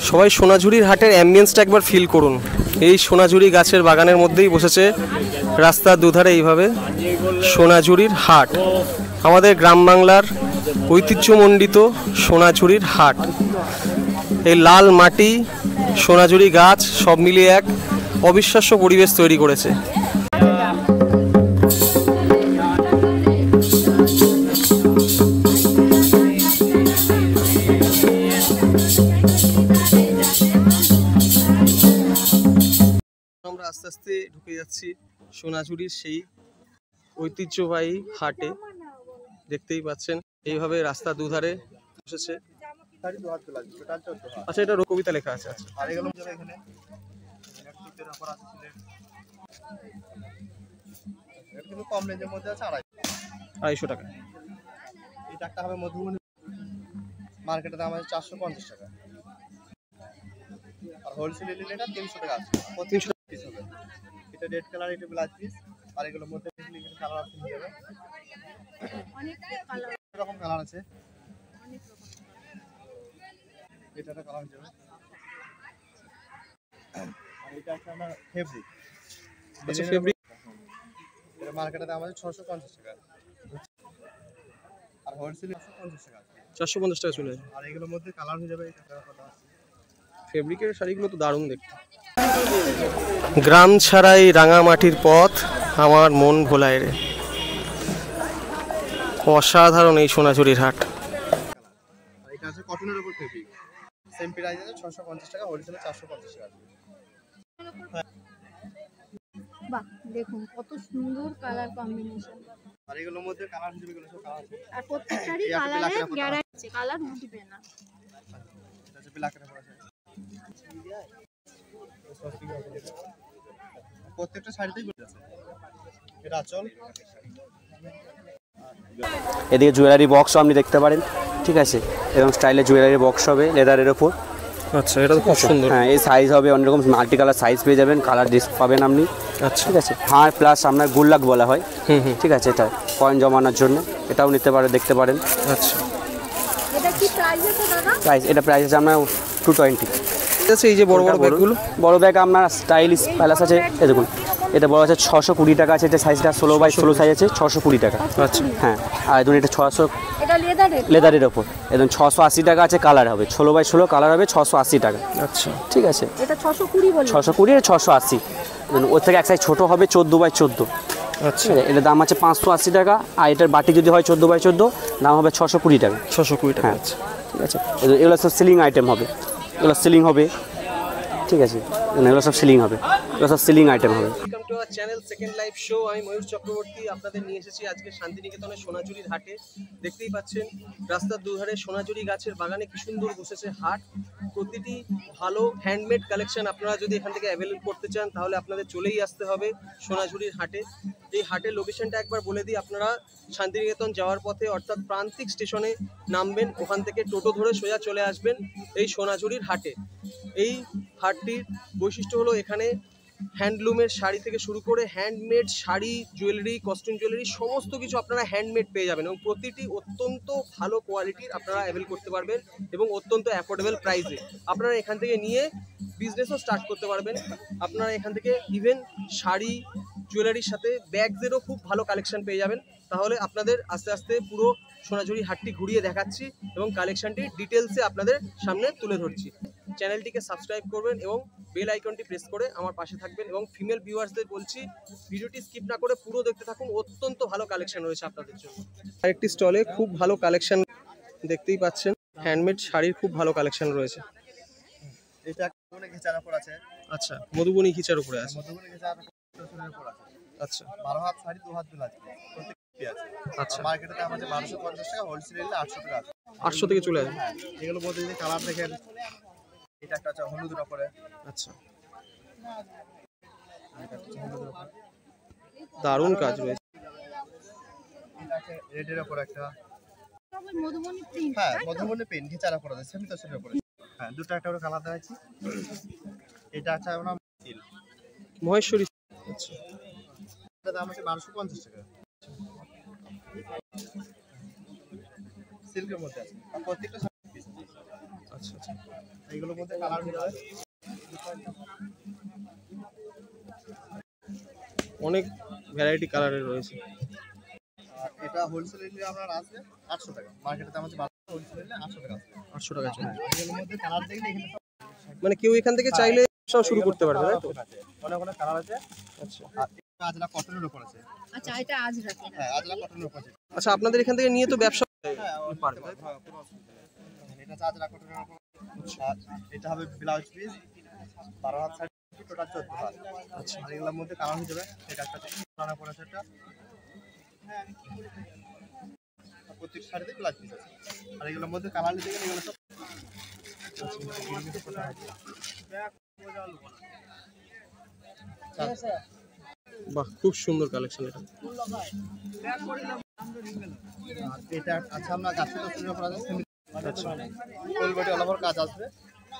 সবাই সোনাঝুরির হাটের অ্যাম্বিয়েন্সটা একবার ফিল করুন। এই সোনাঝুরি গাছের বাগানের মধ্যেই বসেছে রাস্তার দুধারে এইভাবে সোনাঝুরির হাট। আমাদের গ্রাম বাংলার ঐতিহ্যমণ্ডিত সোনাঝুরির হাট। এই লাল মাটি, সোনাঝুরি গাছ সব মিলিয়ে এক অবিশ্বাস্য পরিবেশ তৈরি করেছে। আমরা আস্তে আস্তে ঢুকে যাচ্ছি সোনাঝুরির সেই ঐতিহ্যবাহী হাটে। দেখতেই পাচ্ছেন এইভাবে রাস্তা দুধারে বসেছে। আচ্ছা, এটা কবিতা লেখা আছে। আচ্ছা, কম রেঞ্জের মধ্যে আছে 250 টাকা। এই টাকটা হবে মধুবনী, মার্কেটের দাম আছে 450 টাকা, আর হোলসেলে নিলে এটা 300 টাকা আছে। 300 পিস হবে। এটা রেড কালার, এটা ব্ল্যাক পিস, আর এগুলোর মধ্যে কালার অপশন হয়ে যাবে। অনেক রকম কালার আছে, এটা একটা কালার হয়ে যাবে। এটা একটা আমরা ফেব্রিক। আচ্ছা, ফেব্রিক এটা মার্কেটের দাম আছে 650 টাকা, আর হোলসেলে 450 টাকা। 450 টাকা চলে যাবে। আর এগুলোর মধ্যে কালার হয়ে যাবে। এটা কথা আছে, ফেব্রিকের শাড়িগুলো তো দারুণ দেখতে। গ্রাম ছাড়াই রাঙামাটির পথ, আমার মন ভোলায় রে। অসাধারণ এই সোনাঝুরির হাট। এটা আছে কটনের উপর ফেব্রিক, সেম প্রাইস আছে 650 টাকা, হোলসেলে 450 টাকা। বাহ, দেখুন কত সুন্দর কালার কম্বিনেশন। আর এগুলোর মধ্যে কালার হিসেবে এগুলো সব কালার আছে, আর প্রত্যেকটারই কালারের গ্যারান্টি আছে, কালার উঠবে না। এটা আছে ব্ল্যাক এর উপর আছে। প্রত্যেকটা শাড়িতেই আছে। এটা আঁচল। এদিকে জুয়েলারি বক্সও আপনি দেখতে পারেন, ঠিক আছে, এবং স্টাইলের জুয়েলারি বক্স হবে লেদারের ওপর। আচ্ছা, এটা তো খুব সুন্দর। হ্যাঁ, এই সাইজ হবে অনেক রকম, মাল্টি কালার সাইজ পেয়ে যাবেন, কালার ডিস্ক পাবেন আপনি। আচ্ছা, ঠিক আছে। হ্যাঁ, প্লাস আপনার গুল্লাক বলা হয়, ঠিক আছে, এটা কয়েন জমানোর জন্য, এটাও নিতে পারেন, দেখতে পারেন। আচ্ছা, এটা কি প্রাইস আছে দাদা? এটা প্রাইস আছে আপনার 220। আচ্ছা, এই যে বড় বড় ব্যাগগুলো, বড় ব্যাগ আপনার স্টাইলিশ প্যালাস আছে, এই দেখুন, এটা বড় আছে 620 টাকা আছে, এটা সাইজটা 16x16 সাইজ আছে, 620 টাকা। আচ্ছা, হ্যাঁ, আর দেখুন এটা 600, এটা লেদারের ওপর, একদম 680 টাকা আছে, কালার হবে 16x16 কালার হবে 680 টাকা। আচ্ছা, ঠিক আছে, এটা 620 বলে, 620 আর 680, ওর থেকে এক সাইজ ছোট হবে 14x14। আচ্ছা, এটার দাম আছে 580 টাকা, আর এটার বাটি যদি হয় 14x14 দাম হবে 620 টাকা। 620 টাকা। হ্যাঁ, ঠিক আছে, এগুলো সব সিলিং আইটেম হবে, এগুলো সিলিং হবে, ঠিক আছে, এগুলো সব সিলিং হবে, এগুলো সব সিলিং আইটেম হবে। Welcome to our channel second live show. আমি ময়ূর চক্রবর্তী আপনাদের নিয়ে এসেছি আজকে শান্তিনিকেতনের সোনাঝুরির হাটে। দেখতেই পাচ্ছেন রাস্তার দুধারে সোনাঝুরি গাছের বাগানে কি সুন্দর বসেছে হাট। প্রতিটি ভালো হ্যান্ডমেড কালেকশন আপনারা যদি এখান থেকে অ্যাভেলেবল করতে চান তাহলে আপনাদের চলেই আসতে হবে সোনাঝুরির হাটে। এই হাটের লোকেশনটা একবার বলে দিই, আপনারা শান্তিনিকেতন যাওয়ার পথে অর্থাৎ প্রান্তিক স্টেশনে নামবেন, ওখান থেকে টোটো ধরে সোজা চলে আসবেন এই সোনাঝুরির হাটে। এই হাটটির বৈশিষ্ট্য হলো এখানে হ্যান্ডলুমের শাড়ি থেকে শুরু করে handmade sari, jewellery, costume jewellery সমস্ত কিছু আপনারা হ্যান্ডমেড পেয়ে যাবেন, এবং প্রতিটি অত্যন্ত ভালো কোয়ালিটির আপনারা অ্যাভেল করতে পারবেন এবং অত্যন্ত অ্যাফোর্ডেবল প্রাইসে আপনারা এখান থেকে নিয়ে বিজনেসও স্টার্ট করতে পারবেন। আপনারা এখান থেকে ইভেন শাড়ি, জুয়েলারির সাথে ব্যাগসেরও খুব ভালো কালেকশন পেয়ে যাবেন। তাহলে আপনাদের আস্তে আস্তে পুরো সোনাঝুরি হাটটি ঘুরিয়ে দেখাচ্ছি এবং কালেকশনটি ডিটেলসে আপনাদের সামনে তুলে ধরছি। চ্যানেলটিকে সাবস্ক্রাইব করবেন এবং বেল আইকনটি প্রেস করে আমার পাশে থাকবেন, এবং ফিমেল ভিউয়ার্সদের বলছি ভিডিওটি স্কিপ না করে পুরো দেখতে থাকুন, অত্যন্ত ভালো কালেকশন রয়েছে আপনাদের জন্য। আরেকটি স্টলে খুব ভালো কালেকশন দেখতেই পাচ্ছেন, হ্যান্ডমেড শাড়ির খুব ভালো কালেকশন রয়েছে। এটা কোনে ঘেচার উপর আছে। আচ্ছা, মধুবনী ঘিচার উপরে আছে। মধুবনী ঘেচার উপর আছে। আচ্ছা, 12 হাত শাড়ি 2 হাত দুল আছে, প্রত্যেকটি আছে। আচ্ছা, মার্কেটে দাম আছে 1250 টাকা, হোলসেলে নিলে 800 টাকা আছে। 800 থেকে চলে আসবে। হ্যাঁ, এগুলো মধ্যে যদি কালার দেখেন, এটা একটা আছে হলুদের উপরে। আচ্ছা, দারুণ কাজ রয়েছে। এটা আছে রেডের উপর একটা। মধুবনী প্রিন্ট। হ্যাঁ, মধুবনী পেন ঘেচার উপর আছে, সেমি তো সেটার উপরে। হ্যাঁ, দুটো একটা করে কালার দেওয়া আছে। এটা আছে আপনার সিল মহেশ্বরী। আচ্ছা, এটা দাম আছে 1250 টাকা, সিল্কের মধ্যে আছে, আর প্রত্যেকটা পিস। আচ্ছা আচ্ছা। এইগুলোর মধ্যে কালার হয়ে যাবে। অনেক ভ্যারাইটি কালারের রয়েছে। আর এটা হোলসেল নিলে আপনার আসবে 800 টাকা, মার্কেটে দাম আছে 1200, হোলসেল নিলে 800 টাকা আসবে। 800 টাকা চলে। এগুলোর মধ্যে কালার দেখলে এখানে সব মানে কেউ এখান থেকে চাইলে সব শুরু করতে পারবে, তাই তো? অনেক অনেক কালার আছে। আচ্ছা আর এটা আজরা কটনের উপর আছে। আচ্ছা, এটা আজ রাতে। হ্যাঁ, আজরা কটনের উপর আছে। আচ্ছা, আপনাদের এখান থেকে নিয়ে তো ব্যবসা হ্যাঁ, পারবে, পারবে, কোনো অসুবিধা নেই। এটা হচ্ছে আজরা কটনের উপর। আর এটা হবে ব্লাউজ পিস 12 হাত সাইড, টোটাল 14 হাত। আচ্ছা, আর এগুলোর মধ্যে কালার হয়ে যাবে। এটা একটা কালার পড়ে আছে, এটা প্রত্যেক শাড়িতে ব্লাউজ পিস আছে। আর এগুলোর মধ্যে কালার নিতে গেলে এগুলো সব বাহ, খুব সুন্দর কালেকশন এটা। এটা আচ্ছা, আমরা গাছের তৈরি করা আছে। আচ্ছা, ফুল বডি অল ওভার কাজ আসবে।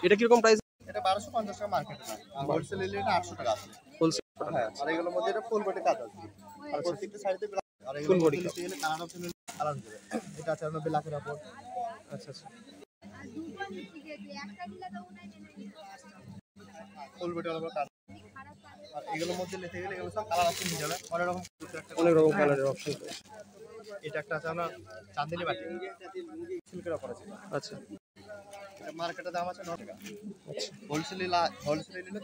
এটা কিরকম প্রাইস? এটা 1250 টাকা মার্কেটে না, হোলসেল নিলে এটা 800 টাকা আসবে। হোলসেল। হ্যাঁ, আর এগুলোর মধ্যে এটা ফুল বডি কাজ আসবে। আর প্রত্যেকটা শাড়িতে আর Full body নিতে গেলে কালার অপশন কালার হবে। এটা আছে আপনার ব্ল্যাকের উপর। আচ্ছা আচ্ছা। ফুল বডি অল ওভার কাজ। আর এগুলোর মধ্যে নিতে গেলে এগুলো সব কালার অপশন হয়ে যাবে। অনেক রকম অনেক রকম কালারের অপশন রয়েছে। এটা একটা আছে আপনার চাঁদনি বাটি, সিল্কের উপর আছে। আচ্ছা এটা মার্কেটে দাম আছে 9 টাকা। আচ্ছা, হোলসেল নিলে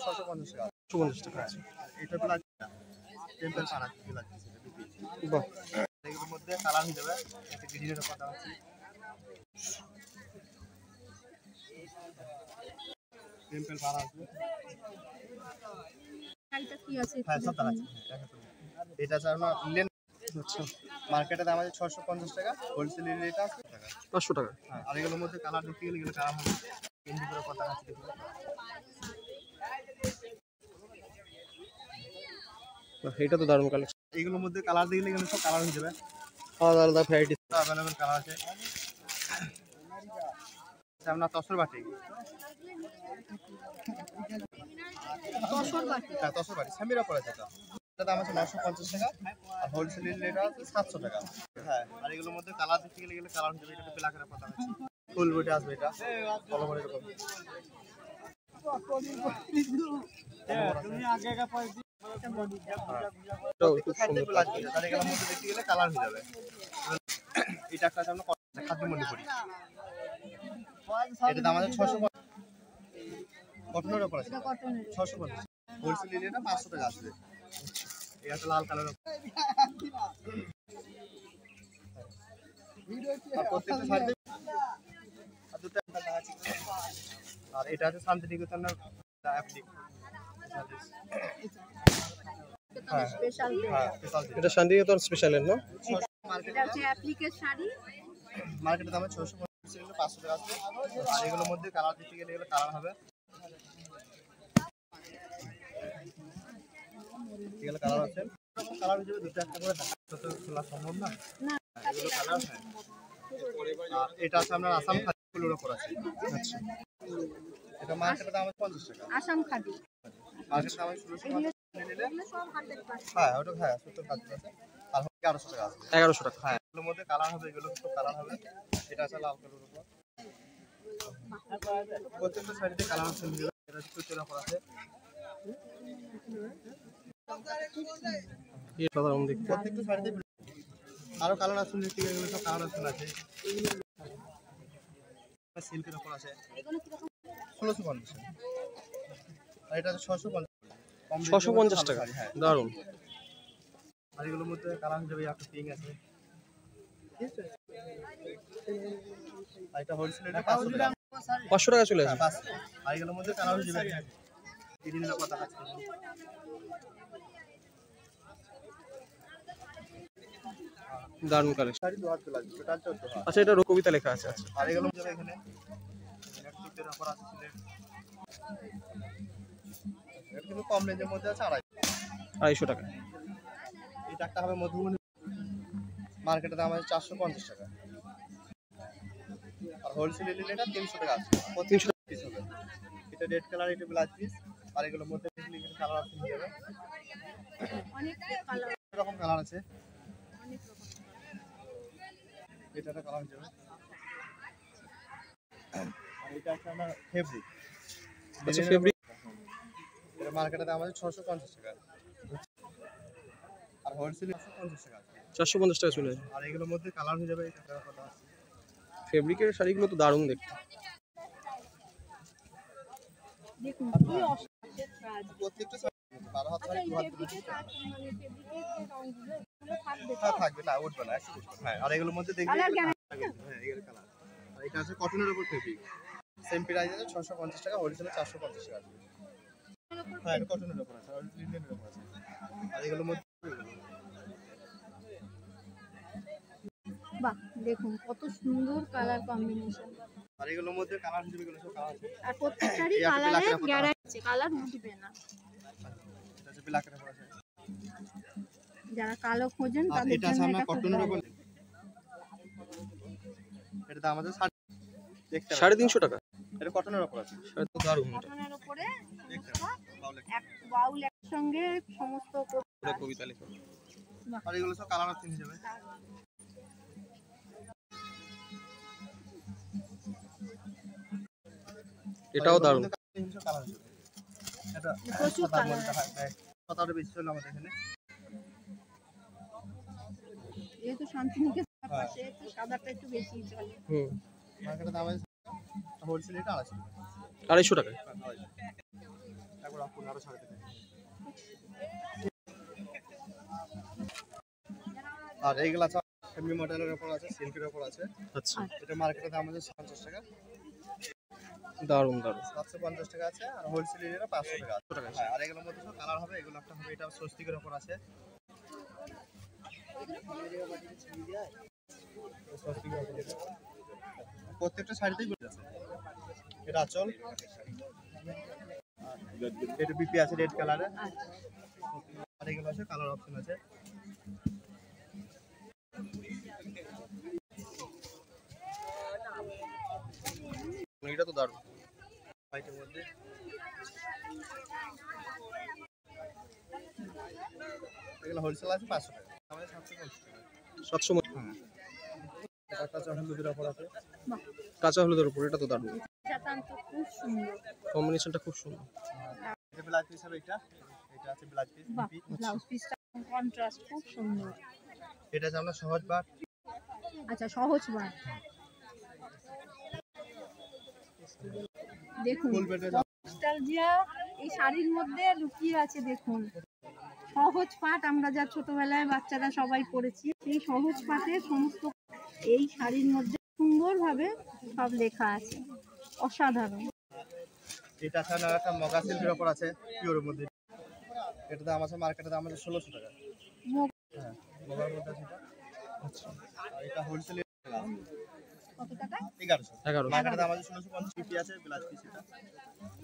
650 টাকা। 50 টাকা আছে। এটা ব্লাউজ টেম্পল পাড়া ব্লাউজ বাহ, এগুলোর মধ্যে কালার হয়ে যাবে। একটা গ্রিনের উপর দাম আছে। টেম্পল পাড়া আছে। শাড়িটা কি আছে? হ্যাঁ, সব আছে। এটা আছে আপনার লেন। আচ্ছা, মার্কেটে দাম আছে 650 টাকা, হোলসেল নিলে এটা 800 টাকা। 500 টাকা। হ্যাঁ, আর এগুলোর মধ্যে কালার দেখতে গেলে এগুলো কালার হবে। কেন্দ্রি করে কথা আছে দেখুন। বাহ, এটা তো দারুণ কালেকশন। এগুলোর মধ্যে কালার দেখলে এগুলো সব কালার হয়ে যাবে। আলাদা আলাদা ভ্যারাইটি। অ্যাভেলেবল কালার আছে। এটা আপনার তসর বাটি। তসর বাটি। হ্যাঁ, তসর বাটি স্যামিরা পড়ে আছে। এটা দাম আছে 950 টাকা, আর হোলসেল নিলে এটা আছে 700 টাকা। হ্যাঁ, আর এগুলোর মধ্যে কালার দেখতে গেলে এগুলো কালার হয়ে যাবে। এটা ব্ল্যাকের উপর দাম আছে। ফুল বডি আসবে। এটা ভালো করে এরকম এটাও খুব সুন্দর। আর এগুলোর মধ্যে দেখতে গেলে কালার হয়ে যাবে। এটা একটা আছে আমরা খাদ্য মণিপুরি। এটা দাম আছে 650 কটনের উপর আছে। এটা কটনের। 650 হোলসেল নিলে এটা 500 টাকা আসবে। এটা একটা লাল কালার। আর প্রত্যেকটা শাড়িতে আর দুটো একটা আছে। আর এটা আছে শান্তিনিকেতনের অ্যাপ্লিক। হ্যাঁ স্পেশাল। হ্যাঁ, স্পেশাল। এটা শান্তিনিকেতন স্পেশালের না? এটা হচ্ছে অ্যাপ্লিকের শাড়ি। মার্কেটের দামে 650 টাকা, 500 টাকা আসবে। আর এগুলোর মধ্যে কালার দিতে গেলে এগুলো কালার হবে। এগুলো কালার আছে। কালার হিসেবে দুটো একটা করে থাকে, তো খোলা সম্ভব না। এগুলো কালার। হ্যাঁ, আর এটা আছে আপনার আসাম খাদির উপর আছে। আচ্ছা, এটা মার্কেটের দাম আছে 50 টাকা। আসাম খাদি। মার্কেটের দাম আছে 1600 টাকা। নিলে এগুলো সব হাতের কাজ। হ্যাঁ, ওটা হ্যাঁ 70 কাজ আছে। আর হবে 1100 টাকা আসবে। 1100 টাকা। হ্যাঁ, এগুলোর মধ্যে কালার হবে। এগুলো সব কালার হবে। এটা আছে লাল কালারের উপর। প্রত্যেকটা শাড়িতে কালার অপশন দিয়ে দেবে। এটা চুচুরা পর আছে। এই সাধারণ দেখতে। প্রত্যেকটা শাড়িতে আরো কালার অপশন দিতে গেলে এগুলো সব কালার অপশন আছে। সিল্কের উপর আছে। এগুলো কিরকম? 1650। আর এটা আছে 650। 650 টাকা। হ্যাঁ, দারুণ। আর এগুলোর মধ্যে কালার হিসেবে একটা পিঙ্ক আছে। আর এটা হোলসেল এটা 500 টাকা। 500 টাকা চলে আসবে। হ্যাঁ, 500। আর এগুলোর মধ্যে কালার হিসেবে গ্রিনের কথা আছে। দারুণ কালেকশন। শাড়ি 2 হাত লাগবে, টোটাল 14 হাত। আচ্ছা, এটা কবিতা লেখা আছে। আচ্ছা, আর এগুলো যাবে এখানে নেটফ্লিক্সের অফার আছে সিলেট। এটা কিন্তু কম রেঞ্জের মধ্যে আছে 250 টাকা। এটা একটা হবে মধুবনী, মার্কেটে দাম আছে 450 টাকা। আর হোলসেল নিলে এটা 300 টাকা আছে। 300 পিস হবে। এটা রেড কালার, এটা ব্লাউজ পিস। আর এগুলোর মধ্যে দেখলে এখানে কালার অপশন হয়ে যাবে। অনেক কালার। এরকম কালার আছে। এটা একটা কালার হয়ে যাবে। এটা আছে আপনার ফেব্রিক। আচ্ছা ফেব্রিক এটা মার্কেটে দাম আছে 650 টাকা, আর হোলসেলে 450 টাকা আছে। 450 টাকা চলে যায়। আর এগুলোর মধ্যে কালার হয়ে যাবে, এটা কথা আছে। ফেব্রিকের শাড়িগুলো তো দারুণ দেখতে। দেখুন কি অসাধারণ কাজ। প্রত্যেকটা 12 হাত আচ্ছা ধরে এই 2 হাত ফেব্রিকের কাজ মানে ফেব্রিকের যে রংগুলো এগুলো থাকবে তো? হ্যাঁ থাকবে, না উঠবে না, একটু উঠবে। হ্যাঁ, আর এগুলোর মধ্যে দেখবেন কালার গ্যারান্টি? হ্যাঁ এগুলো কালার। আর এটা আছে কটনের উপর ফেব্রিক, সেম প্রাইস আছে 650 টাকা, হোলসেলে 450 টাকা আছে। হ্যাঁ এটা কটনের উপর আছে, আর লিনেনের উপর আছে। আর এগুলোর মধ্যে বাহ দেখুন কত সুন্দর কালার কম্বিনেশন। আর এগুলোর মধ্যে কালার হিসেবে এগুলো সব কালার আছে। আর প্রত্যেকটারই এই একটা কালারে black এর উপর গ্যারান্টি আছে, কালার উঠবে না। এটা আছে ব্ল্যাকের উপর আছে। যারা কালো খোঁজেন আর তাদের এটা আছে জন্য আমরা এটা খুব কটনের ভালো। উপর, এটা দাম আছে 350 টাকা। এটা কটনের উপর আছে। শাড়ি তো দারুণ এটা। কটনের উপরে দেখতে ভালো এক বাউল একসঙ্গে সমস্ত পুরো কবিতা লেখা। আর এগুলো সব কালার অপশন হিসেবে। এটাও দারুণ। কালার হিসেবে এটা প্রচুর সাদা কালার মধ্যে হয়, সাদাটা বেশি চলে আমাদের এখানে। যেহেতু শান্তিনিকেতনের পাশে একটু সাদাটা একটু বেশি চলে। হুম মার্কেটে দাম আছে হোলসেল এটা 250 টাকা। 250 টাকা। তারপর আপনি আরো ছাড় দেবেন। আর এইগুলা আছে ফ্যামিলি মডেলের উপর আছে, সিল্কের উপর আছে। আচ্ছা এটা মার্কেটে দাম আছে 50 টাকা, দারুণ দারুণ। 750 টাকা আছে, আর হোলসেল এটা 500 টাকা আছে। হ্যাঁ, আর এগুলোর মধ্যে সব কালার হবে, এগুলো একটা হবে এটা স্বস্তিকের উপর আছে। স্বস্তিকের উপর এটা। প্রত্যেকটা শাড়িতেই বলে আছে। এটা আঁচল, এটা বিপি আছে রেড কালারে, আর এগুলো আছে কালার অপশন আছে। এটা তো দারুণ। হোয়াইটের মধ্যে এগুলো হোলসেল আছে 500 টাকা, আমাদের 750 টাকা। 700 হ্যাঁ, এটা একটা হলুদের অফার আছে। বাহ কাঁচা হলুদের উপর, এটা তো দারুণ। এটা তো খুব সুন্দর। কম্বিনেশনটা খুব সুন্দর। এটা ব্লাউজ পিস হবে, এটা আছে ব্লাউজ পিস বাহ বিপি। ব্লাউজ পিসটা কন্ট্রাস্ট খুব সুন্দর। এটা আছে আমরা সহজ বাট, আচ্ছা সহজ বার দেখুন ফুল বেডের নস্টালজিয়া এই শাড়ির মধ্যে লুকিয়ে আছে। দেখুন সহজ পাট, আমরা যা ছোটবেলায় বাচ্চারা সবাই পড়েছি, সেই সহজ পাটের সমস্ত এই শাড়ির মধ্যে সুন্দরভাবে সব লেখা আছে, অসাধারণ। এটা আছে আপনার একটা মগা সিল্কের উপর আছে পিওরের মধ্যে। এটা দাম আছে মার্কেটে দাম আছে 1600 টাকা। মুগ হ্যাঁ, মগার মধ্যে আছে এটা। আচ্ছা, আর এটা হোলসেলে কত টাকা? 1100। 1100। মার্কেটে দাম আছে 1650 পিপি আছে ব্লাউজ পিস এটা।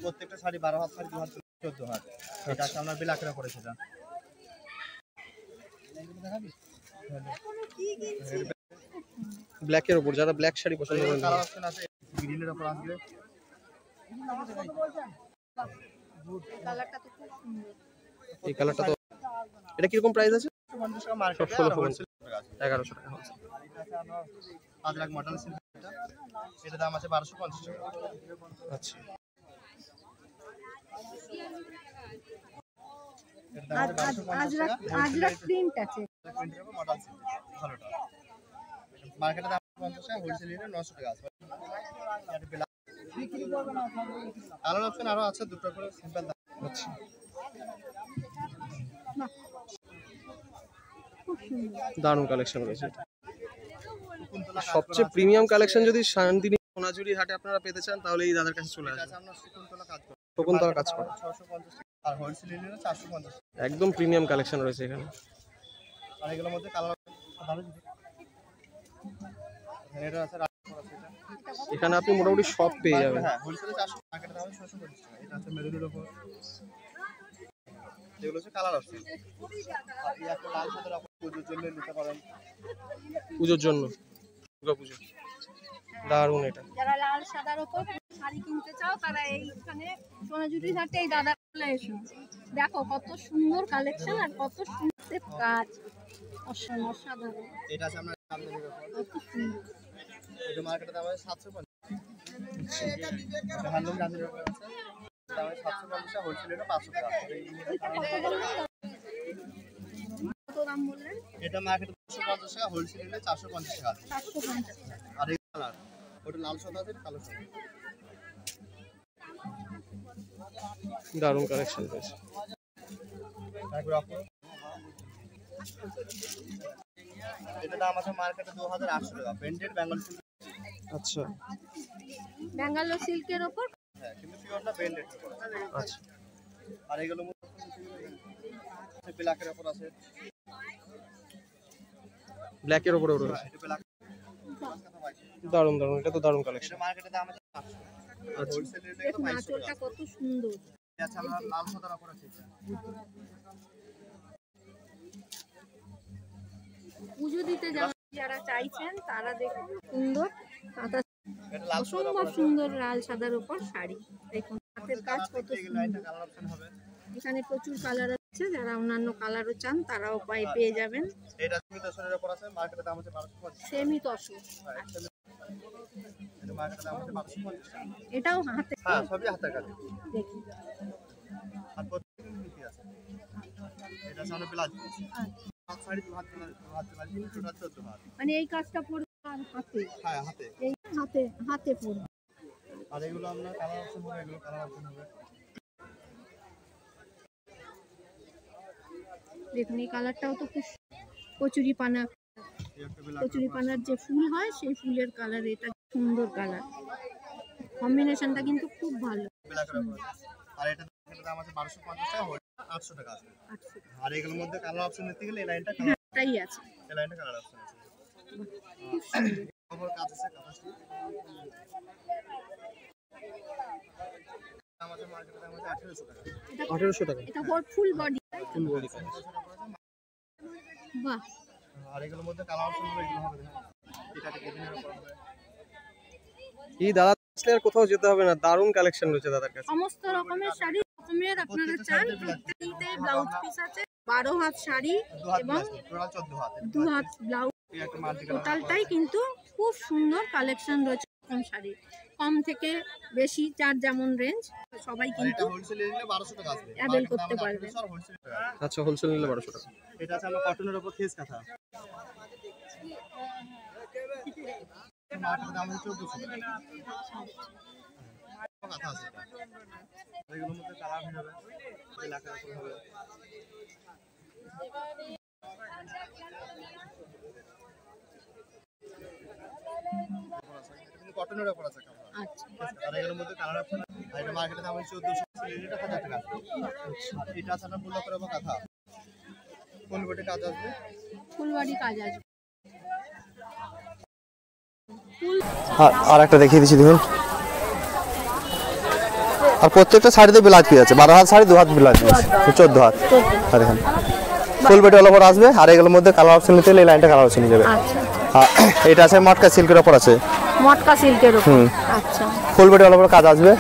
প্রত্যেকটা শাড়ি 12 হাত, শাড়ি 2 হাত, 14 হাত। এটা আছে আপনার ব্ল্যাকের উপরে সেটা। ব্ল্যাকের উপর, যারা ব্ল্যাক শাড়ি পছন্দ করেন কালার অপশন আছে, গ্রিনের উপর আসবে। কালারটা তো খুব সুন্দর। এই কালারটা তো, এটা কিরকম প্রাইস আছে? 50 টাকা মার্কেটে, সব 1600 আর হোলসেল টাকা আছে। 1100 টাকা হচ্ছে। এটা আছে আপনার 5 লাখ মডেল সিল্ক এটা। এটা দাম আছে 1250 টাকা। আচ্ছা এটা দাম আছে 1250 টাকা। আজরাক প্রিন্ট আছে। প্রিন্টের উপর মডেল সিল্ক ভালোটা। মার্কেটে দাম 50 টাকা, হোলসেল রেটে 900 টাকা আছে। এটা ব্ল্যাক কালার অপশন আরো আছে, দুটো করে সিম্পল দাম। আচ্ছা বাহ, খুব সুন্দর। দারুণ কালেকশন রয়েছে। শকুন্তলা কাজ করা সবচেয়ে আছে। প্রিমিয়াম কালেকশন যদি শান্তিনি সোনাঝুরি হাটে আপনারা পেতে চান, তাহলে এই দাদার কাছে চলে এটা আসবেন। আছে আপনার শকুন্তলা কাজ করা। শকুন্তলা কাজ করা, 650 টাকা, আর হোলসেল রেটে 450 টাকা। একদম প্রিমিয়াম কালেকশন রয়েছে এখানে। আর এগুলোর মধ্যে কালার ভালো দিবে। এটা আছে রাত করা আছে এটা। এখানে আপনি মোটামুটি সব পেয়ে যাবেন। হ্যাঁ, হোলসেলে 400, মার্কেটে দাম 650 টাকা। এটা আছে মেরুনের উপর। এগুলো হচ্ছে কালার অপশন। আর এই একটা লাল সাদার আপনি পুজোর জন্য নিতে পারেন। পুজোর জন্য, দুর্গা পুজো, দারুণ এটা। যারা লাল সাদার উপর শাড়ি কিনতে চাও তারা এইখানে সোনাঝুরি হাটে এই দাদা চলে এসো। দেখো কত সুন্দর কালেকশন আর কত সুন্দর কাজ, অসাধারণ। এটা আছে আপনার সামনের উপর। কত সুন্দর। এটা মার্কেটে দাম আছে 750। এটা হ্যান্ডলুম চান্দিনীর উপরে আছে, দাম 750 হোলসেল রেটে 500 টাকা। কত দাম বললেন? এটা মার্কেটে 250 টাকা, হোলসেল রেটে 450 টাকা। 450 আর এই কালার ওটা লাল সাদা আছে, কালো সাদা। দারুণ কালেকশন রয়েছে। একবার আপু এটা দাম আছে মার্কেটে 2800 টাকা, প্রিন্টেড বেঙ্গল সিল্ক। আচ্ছা ব্যাঙ্গালোর সিল্কের ওপর। হ্যাঁ, কিন্তু পিওর না, ব্লেন্ডেড। আচ্ছা, আর এগুলো ব্ল্যাকের উপর আছে, ব্ল্যাকের উপরে রয়েছে। এটা ব্ল্যাক। দারুণ দারুণ, এটা তো দারুণ কালেকশন। এটা মার্কেটে দাম আছে 500, আচ্ছা হোলসেল রেটে দেখুন 500 আঁচলটা টাকা। কত সুন্দর। আচ্ছা, আমরা লাল সাদার উপর আছে। পুজো দিতে যারা চাইছেন তারা দেখুন সুন্দর কাঁথা, এটা লাল সাদার অসম্ভব সুন্দর লাল সাদার উপর শাড়ি। দেখুন হাতের কাজ কত এই সুন্দর। লাইনটা কালার অপশন হবে। এখানে প্রচুর কালার আছে, যারা অন্যান্য কালারও চান তারাও পেয়ে যাবেন। এটা সুমিতসরের উপর আছে, মার্কেটে দাম আছে 1250। সেমি তসর, হ্যাঁ, এটা মার্কেটে দাম আছে 1250 টাকা। এটাও হাতে। হ্যাঁ, সবই হাতের কাজ। দেখি আর প্রত্যেকটা কি আছে, এটা সামনে প্লাজ হাত শাড়ি, হাত প্লাজ টোটাল 14 হাত। মানে এই কাজটা পড়বে আর হাতে, হ্যাঁ, হাতে। এই হাতে পড়বে। আর এগুলো আমরা কালার অপশন হবে, এগুলো কালার অপশন হবে। দেখুন এই কালারটাও তো খুব কচুরি পানা, কচুরি পানার যে ফুল হয় সেই ফুলের কালার, এটা সুন্দর কালার, কম্বিনেশনটা কিন্তু খুব ভালো। ব্ল্যাকের উপর আছে। আর এটা দাম আছে 1250 টাকা, 800 টাকা আছে। 800 টাকা। আর এগুলোর মধ্যে কালার অপশন নিতে গেলে এই লাইনটা হ্যাঁ, এটাই আছে। এই লাইনটা কালার অপশন আছে। খুব সুন্দর। ওপর কাজ আছে, কাজটা দাম আছে মার্কেটে দাম আছে 1800 টাকা। 1800 টাকা এটা ফুল বডি, ফুল বডি। বাহ। আর এগুলোর মধ্যে কালার অপশন হবে, এগুলো হবে এটা ডিজাইনের উপর হবে। এই দাদা আসলে আর কোথাও যেতে হবে না, দারুণ কালেকশন রয়েছে দাদার কাছে। সমস্ত রকমের শাড়ি রকমের আপনারা চান, প্রত্যেকটাতে ব্লাউজ পিস আছে। 12 হাত শাড়ি এবং টোটাল 14 হাত। 2 হাত ব্লাউজ, এই একটা মাল্টি কালার। টোটালটাই কিন্তু খুব সুন্দর কালেকশন রয়েছে। কম শাড়ি, কম থেকে বেশি, যার যেমন রেঞ্জ সবাই আর কিন্তু এটা হোলসেল নিলে 1200 টাকা আসবে। অ্যাভেল করতে পারবে। সব হোলসেল টাকা। আচ্ছা, হোলসেল নিলে 1200 টাকা। এটা আছে আমরা কটনের উপর ফেস কাঁথা। মার্কেটে দাম হচ্ছে 1400 টাকা। কাঁথা আছে এটা। এগুলোর মধ্যে কালার হয়ে যাবে, এই লাখের উপর হবে। কটনের উপর আছে কাঁথা। আচ্ছা, আর এগুলোর মধ্যে কালার অপশন আছে। আর এটা মার্কেটে দাম হচ্ছে 1400, এটা 1000 টাকা। আর এটা আছে আমরা ফুল করে কাঁথা। ফুল বডি কাজ আসবে। ফুলবাড়ি কাজ আছে। আর একটা দেখিয়ে দিচ্ছি দেখুন। আর প্রত্যেকটা শাড়িতে ব্লাউজ পিস আছে, 12 হাত শাড়ি 2 হাত ব্লাউজ পিস, 14 হাত। আর দেখুন ফুল বেটি অল ওভার আসবে। আর এগুলোর মধ্যে কালার অপশন নিতে হলে এই লাইনটা কালার অপশন নিয়ে যাবে। আচ্ছা, আর এটা আছে মটকা সিল্কের উপর আছে, মটকা সিল্কের উপর। আচ্ছা, ফুল বেটি অল ওভার কাজ আসবে।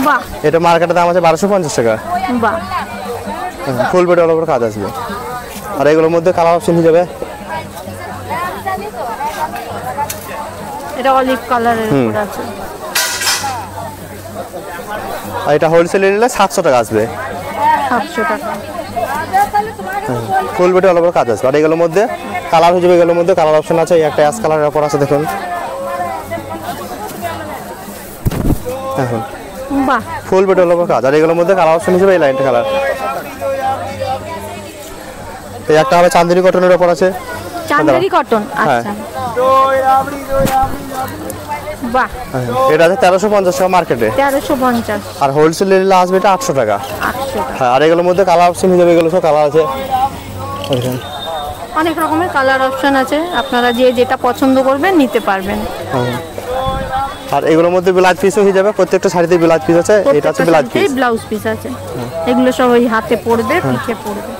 বাহ এটা মার্কেটের দাম আছে 1250 টাকা। বাহ। ফুল বেটি অল ওভার কাজ আসবে। আর এগুলোর মধ্যে কালার অপশন নিয়ে যাবে। এটা অলিভ কালারের উপর আছে। আর এটা হোলসেলে নিলে 700 টাকা আসবে। 700 টাকা। ফুল বেটি অল ওভার কাজ আসবে। আর এগুলোর মধ্যে কালার হয়ে যাবে, এগুলোর মধ্যে কালার অপশন আছে। এই একটা অ্যাশ কালারের উপর আছে দেখুন। এখন বাহ, ফুল বেটি অল ওভার কাজ। আর এগুলোর মধ্যে কালার অপশন হিসেবে এই লাইনটা কালার। এই একটা হবে চান্দেরি কটনের উপর আছে, চান্দেরি কটন। আচ্ছা, বাহ। এটা আছে 1350 টাকা মার্কেটে। 1350। আর হোলসেলে নিলে আসবে এটা 800 টাকা। 800 টাকা। হ্যাঁ, আর এগুলোর মধ্যে কালার অপশন হিসেবে এগুলো সব কালার আছে। অনেক রকমের কালার অপশন আছে, আপনারা যে যেটা পছন্দ করবেন নিতে পারবেন। আর এগুলোর মধ্যে ব্লাউজ পিসও হয়ে যাবে, প্রত্যেকটা শাড়িতে ব্লাউজ পিস আছে। এটা আছে ব্লাউজ পিস, ব্লাউজ পিস আছে। এগুলো সব ওই হাতে পড়বে, পিঠে পড়বে।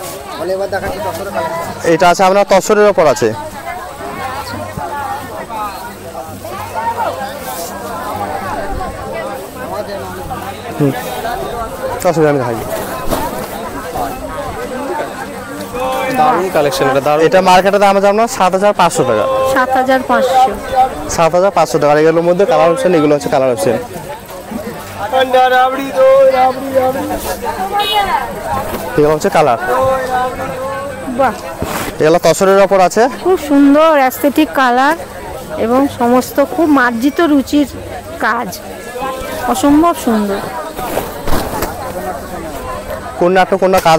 এটা আছে আপনার তসরের উপর আছে। তসরে আমি দেখাই। দারুণ কালেকশন, এটা দারুণ। এটা মার্কেটের দাম আছে আপনার 7500 টাকা। 7,500। 7,500 টাকা। এগুলোর মধ্যে কালার অপশন, এগুলো হচ্ছে কালার অপশন। এগুলো হচ্ছে কালার। বাহ, এগুলো তসরের ওপর আছে। খুব সুন্দর অ্যাস্থেটিক কালার এবং সমস্ত খুব মার্জিত রুচির কাজ, অসম্ভব সুন্দর। কোনটা তো কোনটা কাজ।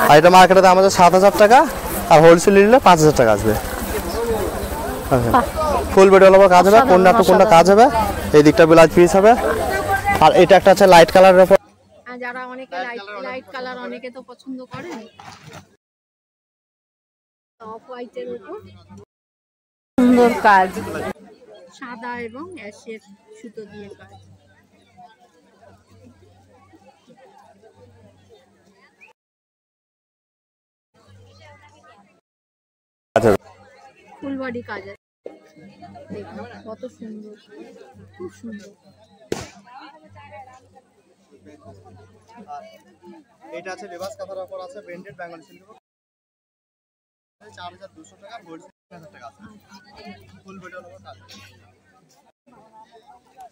আর এটা মার্কেটে দাম আছে 7,000 টাকা, আর হোলসেল নিলে 5,000 টাকা আসবে। ফুল বডি অল ওভার কাজ হবে, কোনটা তো কোনটা কাজ হবে। এই দিকটা ব্লাউজ পিস হবে। আর এটা একটা আছে লাইট কালারের উপর। যারা অনেকে লাইট কালার অনেকে তো পছন্দ করেন, অফ হোয়াইটের উপর সুন্দর কাজ, সাদা এবং অ্যাশের সুতো দিয়ে কাজ। ফুল বডি কাজ আছে, দেখুন কত সুন্দর, খুব সুন্দর। এটা আছে লেবাস কাঁথার উপর আছে, ব্র্যান্ডেড বেঙ্গলি সিল্ক 4,200 টাকা, হোলসেল 3,000 টাকা আছে। ফুল বডি অল ওভার কাজ,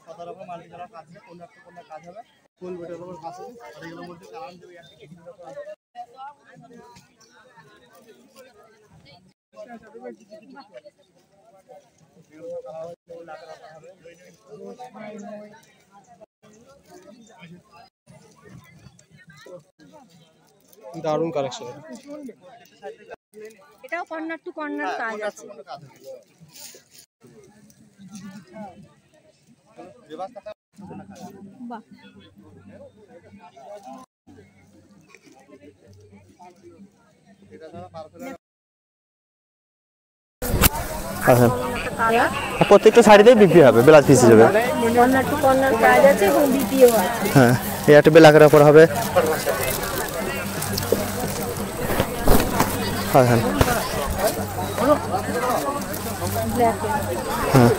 কাঁথার উপর মাল্টি কালার কাজ আছে, কোনটা তো কোনটা কাজ হবে। ফুল বডি অল ওভার কাজ আছে। আর এগুলোর মধ্যে কালার দেব একটা কেটির উপর আছে। দারুণ কালেকশন। এটাও কর্নার টু কর্নার কাজ আছে। বাহ, প্রত্যেকটা শাড়িতেই বিক্রি হবে, ব্লাউজ পিস হিসেবে। কর্নার টু কর্নার কাজ আছে এবং বিটিও আছে। হ্যাঁ, এই একটা ব্ল্যাকের উপর হবে। হ্যাঁ হ্যাঁ হ্যাঁ,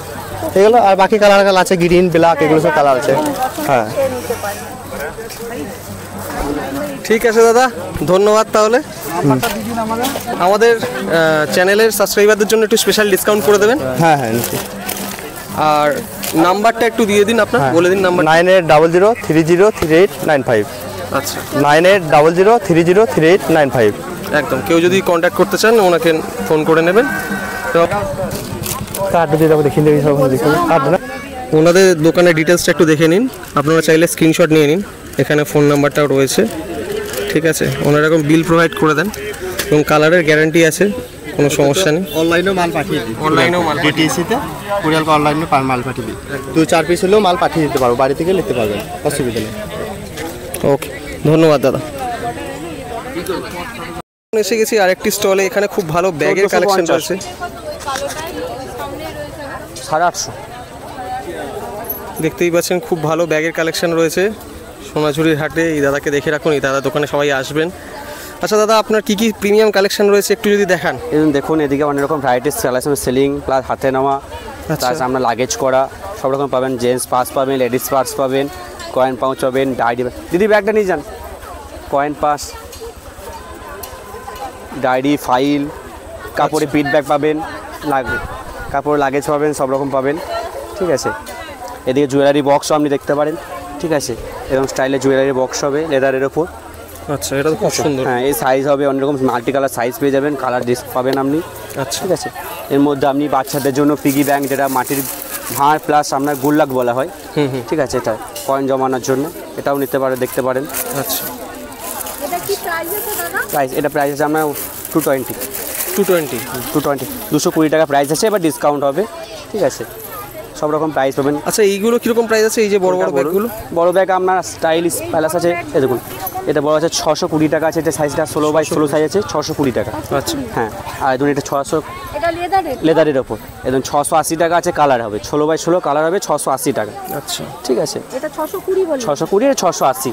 এগুলো আর বাকি কালার আছে, গ্রিন ব্ল্যাক, এগুলো সব কালার আছে। হ্যাঁ, ঠিক আছে দাদা, ধন্যবাদ। তাহলে আমাদের চ্যানেলের সাবস্ক্রাইবারদের জন্য একটু স্পেশাল ডিসকাউন্ট করে দেবেন। হ্যাঁ হ্যাঁ, আর নাম্বারটা একটু দিয়ে দিন, আপনার বলে দিন নাম্বার। 9800303895। আচ্ছা, 9800303895। একদম। কেউ যদি কন্ট্যাক্ট করতে চান ওনাকে ফোন করে নেবেন। তো কার্ড দিয়ে দেবো, দেখিয়ে দেবি সব দেখুন। কার্ড না, ওনাদের দোকানের ডিটেলসটা একটু দেখে নিন। আপনারা চাইলে স্ক্রিনশট নিয়ে নিন, এখানে ফোন নাম্বারটাও রয়েছে। ঠিক আছে, ওনারা এরকম বিল প্রোভাইড করে দেন এবং কালারের গ্যারান্টি আছে, কোনো সমস্যা নেই। অনলাইনেও মাল পাঠিয়ে দিই, অনলাইনেও মাল ডিটিসিতে কুরিয়ার বা অনলাইনে মাল পাঠিয়ে দিই। 2-4 পিস হলেও মাল পাঠিয়ে দিতে পারবো, বাড়ি থেকে নিতে পারবেন, অসুবিধা নেই। ওকে, ধন্যবাদ দাদা। এসে গেছি আরেকটি স্টলে, এখানে খুব ভালো ব্যাগের কালেকশন রয়েছে। 850। দেখতেই পাচ্ছেন খুব ভালো ব্যাগের কালেকশন রয়েছে সোনাঝুরির হাটে। এই দাদাকে দেখে রাখুন, এই দাদা দোকানে সবাই আসবেন। আচ্ছা দাদা, আপনার কি কি প্রিমিয়াম কালেকশন রয়েছে একটু যদি দেখান। দেখুন, এদিকে অনেক রকম ভ্যারাইটিস কালেকশন, সেলিং প্লাস হাতে নেওয়া, প্লাস আমরা লাগেজ করা সব রকম পাবেন। জেন্টস পার্স পাবেন, লেডিস পার্স পাবেন, কয়েন পাউচ পাবেন, ডায়েরি। দিদি ব্যাগটা নিয়ে যান। কয়েন পাস, ডায়েরি, ফাইল, কাপড়ে পিট ব্যাগ পাবেন, কাপড় লাগেজ পাবেন, সব রকম পাবেন। ঠিক আছে, এদিকে জুয়েলারি বক্সও আপনি দেখতে পারেন। ঠিক আছে, এবং স্টাইলের জুয়েলারি বক্স হবে লেদারের ওপর। আচ্ছা, এটা তো খুব সুন্দর। হ্যাঁ, এই সাইজ হবে অনেক রকম, মাল্টি কালার সাইজ পেয়ে যাবেন, কালার ডিস্ক পাবেন আপনি। আচ্ছা, ঠিক আছে, এর মধ্যে আপনি বাচ্চাদের জন্য পিগি ব্যাংক, যেটা মাটির ভাঁড় প্লাস আপনার গুল্লাক বলা হয়। ঠিক আছে, এটা কয়েন জমানোর জন্য, এটাও নিতে পারে, দেখতে পারেন। আচ্ছা, এটা কি প্রাইস আছে দাদা? প্রাইস, এটা প্রাইস আছে আপনার 220। 220 টাকা প্রাইস আছে, এবার ডিসকাউন্ট হবে। ঠিক আছে, সব রকম প্রাইস পাবেন। আচ্ছা, এইগুলো কীরকম প্রাইস আছে? এই যে বড় বড় ব্যাগগুলো, বড় ব্যাগ আপনার স্টাইলিশ প্যালাস আছে, এই দেখুন এটা বড় আছে 620 টাকা আছে। এটা সাইজটা 16x16 সাইজ আছে, 620 টাকা। আচ্ছা, হ্যাঁ, আর দেখুন এটা 600, এটা লেদারের ওপর, একদম 680 টাকা আছে। কালার হবে 16x16 কালার হবে 680 টাকা। আচ্ছা, ঠিক আছে, এটা 620 বলে, 620 আর 680।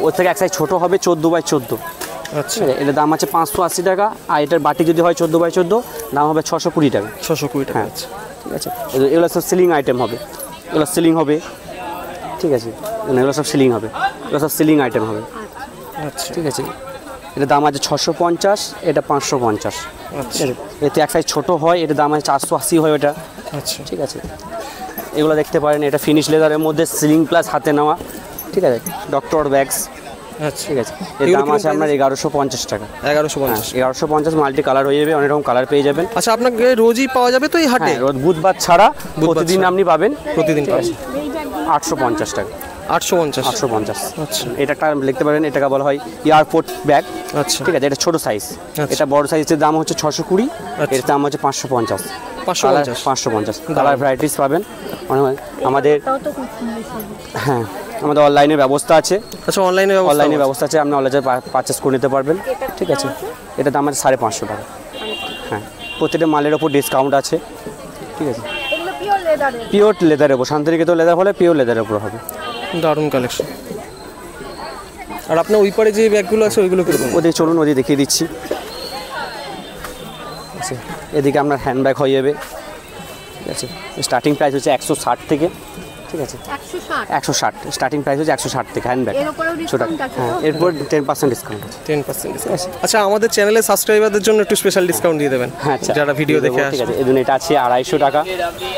ওর থেকে এক সাইজ ছোটো হবে 14x14। আচ্ছা, এটার দাম আছে 580 টাকা। আর এটার বাটি যদি হয় 14x14, দাম হবে 620 টাকা। 620 টাকা। হ্যাঁ, ঠিক আছে, এগুলো সব সিলিং আইটেম হবে, এগুলো সিলিং হবে। ঠিক আছে, এগুলো সব সিলিং হবে, এগুলো সব সিলিং আইটেম হবে। আচ্ছা, ঠিক আছে, এটার দাম আছে 650, এটা 550। আচ্ছা এতে এক সাইজ ছোটো হয়, এটার দাম আছে 480 হয় ওটা। আচ্ছা ঠিক আছে, এগুলো দেখতে পারেন, এটা ফিনিশ লেদারের মধ্যে সিলিং প্লাস হাতে নেওয়া। ঠিক আছে, ডক্টর ব্যাগস। আচ্ছা ঠিক আছে, এর দাম আছে আপনার 1150 টাকা। 1150। 1150 মাল্টি কালার হয়ে যাবে, অনেক রকম কালার পেয়ে যাবেন। আচ্ছা আপনাকে রোজই পাওয়া যাবে তো এই হাটে? হ্যাঁ, রোজ বুধবার ছাড়া প্রতিদিন আপনি পাবেন। প্রতিদিন পাবেন। 850 টাকা। 850। 850। আচ্ছা এটা একটা লিখতে পারেন, এটাকে বলা হয় এয়ারপোর্ট ব্যাগ। আচ্ছা ঠিক আছে, এটা ছোটো সাইজ। এটা বড় সাইজের দাম হচ্ছে 620, এর দাম হচ্ছে 550। 550 কালার ভ্যারাইটিস পাবেন। আমাদের হ্যাঁ, আমাদের অনলাইনে ব্যবস্থা আছে। আচ্ছা অনলাইনে ব্যবস্থা আছে, আপনি অনলাইনে পারচেস করে নিতে পারবেন। ঠিক আছে, এটা দাম আছে 550 টাকা। হ্যাঁ, প্রত্যেকটা মালের ওপর ডিসকাউন্ট আছে। ঠিক আছে, পিওর লেদারের ওপর, শান্তিনিকেতন লেদার হলে পিওর লেদারের ওপর হবে। দারুণ কালেকশন। আর আপনার ওই পারে যে ব্যাগগুলো আছে ওইগুলো কিরকম? ওদিকে চলুন, ওদিকে দেখিয়ে দিচ্ছি। আচ্ছা, এদিকে আপনার হ্যান্ডব্যাগ হয়ে যাবে। ঠিক আছে, স্টার্টিং প্রাইস হচ্ছে 160 থেকে। ঠিক আছে, 160 স্টার্টিং প্রাইস হচ্ছে 160 থেকে হ্যান্ডব্যাগ ছোটা। হ্যাঁ, এরপর 10% ডিসকাউন্ট আছে। 10% ডিসকাউন্ট। আচ্ছা আমাদের চ্যানেলে সাবস্ক্রাইবারদের জন্য একটু স্পেশাল ডিসকাউন্ট দিয়ে দেবেন। হ্যাঁ, আচ্ছা, যারা ভিডিও দেখে ঠিক আছে, এই জন্য এটা আছে 250 টাকা।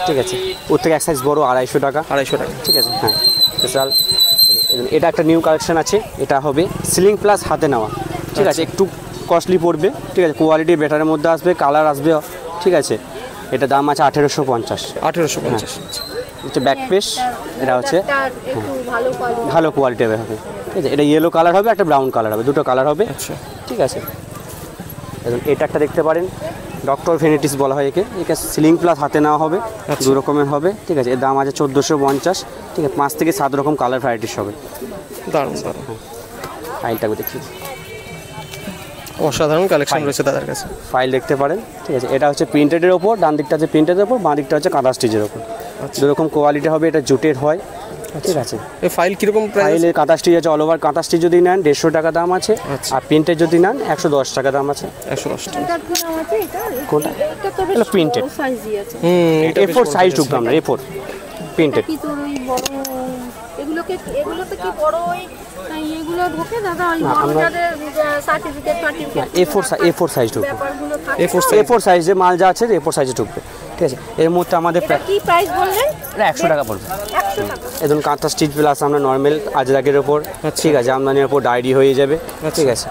ঠিক আছে, ওর থেকে এক সাইজ বড় 250 টাকা। 250 টাকা। ঠিক আছে, হ্যাঁ স্পেশাল। এটা একটা নিউ কালেকশন আছে, এটা হবে সিলিং প্লাস হাতে নেওয়া। ঠিক আছে, একটু কস্টলি পড়বে। ঠিক আছে, কোয়ালিটি বেটারের মধ্যে আসবে, কালার আসবে। ঠিক আছে, এটা দাম আছে 1850। 1850। হচ্ছে ব্যাক পেস, এটা হচ্ছে ভালো কোয়ালিটি হবে। ঠিক আছে, এটা ইয়েলো কালার হবে, একটা ব্রাউন কালার হবে, দুটো কালার হবে। আচ্ছা ঠিক আছে, এটা একটা দেখতে পারেন, ডক্টর ভেনিটিস বলা হয় একে। একে সিলিং প্লাস হাতে নেওয়া হবে, দু রকমের হবে। ঠিক আছে, এর দাম আছে 1450। ঠিক আছে, 5 থেকে 7 রকম কালার ভ্যারাইটিস হবে। দারুণ দারুণ। ফাইলটাকে দেখি, অসাধারণ কালেকশন রয়েছে দাদার কাছে। ফাইল দেখতে পারেন। ঠিক আছে, এটা হচ্ছে প্রিন্টেডের ওপর, ডান দিকটা আছে প্রিন্টেডের ওপর, বাঁ দিকটা হচ্ছে কাঁথা স্টিচের ওপর। দু রকম কোয়ালিটি হবে, এটা জুটের হয়। ঠিক আছে, এই ফাইল কিরকম প্রাইস? ফাইলের কাঁথা স্টিচ আছে, অল ওভার কাঁথা স্টিচ যদি নেন 150 টাকা দাম আছে। আর প্রিন্টেড যদি নেন 110 টাকা দাম আছে। 110 টাকা। কোনটা? এটা প্রিন্টেড। এটা A4 সাইজ ঢুকবে আমরা, A4 প্রিন্টেড। এগুলোতে কি বড় ওই এগুলো ঢোকে দাদা, ওই সার্টিফিকেট A4 সাইজ ঢুকবে। A4 A4 সাইজে মাল যা আছে A4 সাইজে ঢুকবে। ঠিক আছে, এর মধ্যে আমাদের কি প্রাইস বললেন? এটা 100 টাকা পড়বে। 100 টাকা। এখন কাঁথা স্টিচ প্লাস আমরা নর্মাল আজরাকের ওপর। ঠিক আছে, আমদানির ওপর ডায়েরি হয়ে যাবে। ঠিক আছে,